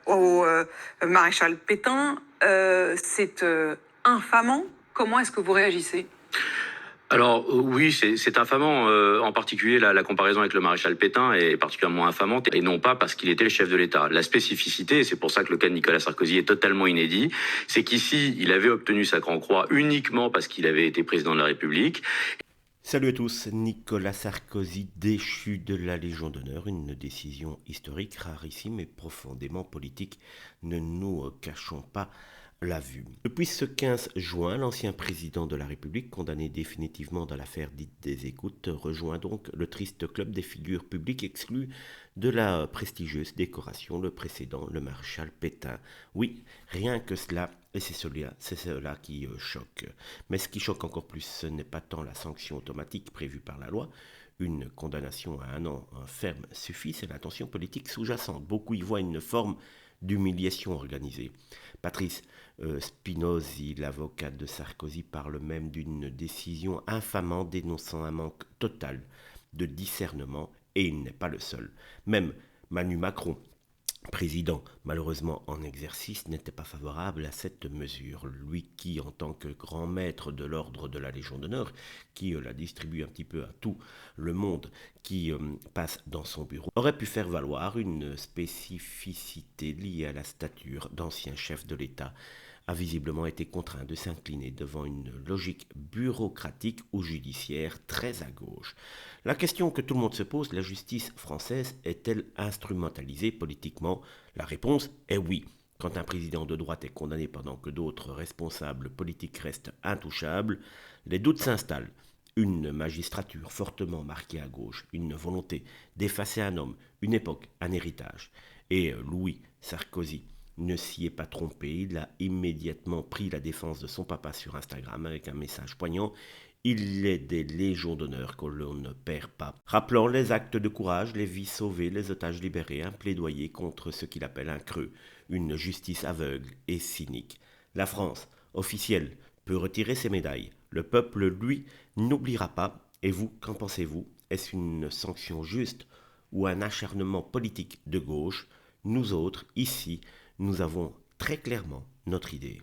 Au maréchal Pétain, c'est infamant. Comment est-ce que vous réagissez? Alors oui, c'est infamant. En particulier, la comparaison avec le maréchal Pétain est particulièrement infamante, et non pas parce qu'il était le chef de l'État. La spécificité, et c'est pour ça que le cas de Nicolas Sarkozy est totalement inédit, c'est qu'ici, il avait obtenu sa Grand Croix uniquement parce qu'il avait été président de la République. Salut à tous, Nicolas Sarkozy déchu de la Légion d'honneur, une décision historique, rarissime et profondément politique, ne nous cachons pas la vue. Depuis ce 15 juin, l'ancien président de la République, condamné définitivement dans l'affaire dite des écoutes, rejoint donc le triste club des figures publiques exclues de la prestigieuse décoration, le précédent, le maréchal Pétain. Oui, rien que cela, et c'est cela qui choque. Mais ce qui choque encore plus, ce n'est pas tant la sanction automatique prévue par la loi. Une condamnation à 1 an ferme suffit, c'est l'intention politique sous-jacente. Beaucoup y voient une forme d'humiliation organisée. Patrice Spinozzi, l'avocat de Sarkozy, parle même d'une décision infamante dénonçant un manque total de discernement, et il n'est pas le seul. Même Manu Macron, président malheureusement en exercice, n'était pas favorable à cette mesure. Lui qui, en tant que grand maître de l'ordre de la Légion d'honneur, qui la distribue un petit peu à tout le monde qui passe dans son bureau, aurait pu faire valoir une spécificité liée à la stature d'ancien chef de l'État, a visiblement été contraint de s'incliner devant une logique bureaucratique ou judiciaire très à gauche. La question que tout le monde se pose, la justice française est-elle instrumentalisée politiquement? La réponse est oui. Quand un président de droite est condamné pendant que d'autres responsables politiques restent intouchables, les doutes s'installent. Une magistrature fortement marquée à gauche, une volonté d'effacer un homme, une époque, un héritage. Et Louis Sarkozy ne s'y est pas trompé, il a immédiatement pris la défense de son papa sur Instagram avec un message poignant. Il est des légions d'honneur que l'on ne perd pas, rappelant les actes de courage, les vies sauvées, les otages libérés, un plaidoyer contre ce qu'il appelle un creux, une justice aveugle et cynique. La France, officielle, peut retirer ses médailles. Le peuple, lui, n'oubliera pas. Et vous, qu'en pensez-vous? Est-ce une sanction juste ou un acharnement politique de gauche? Nous autres, ici, nous avons très clairement notre idée.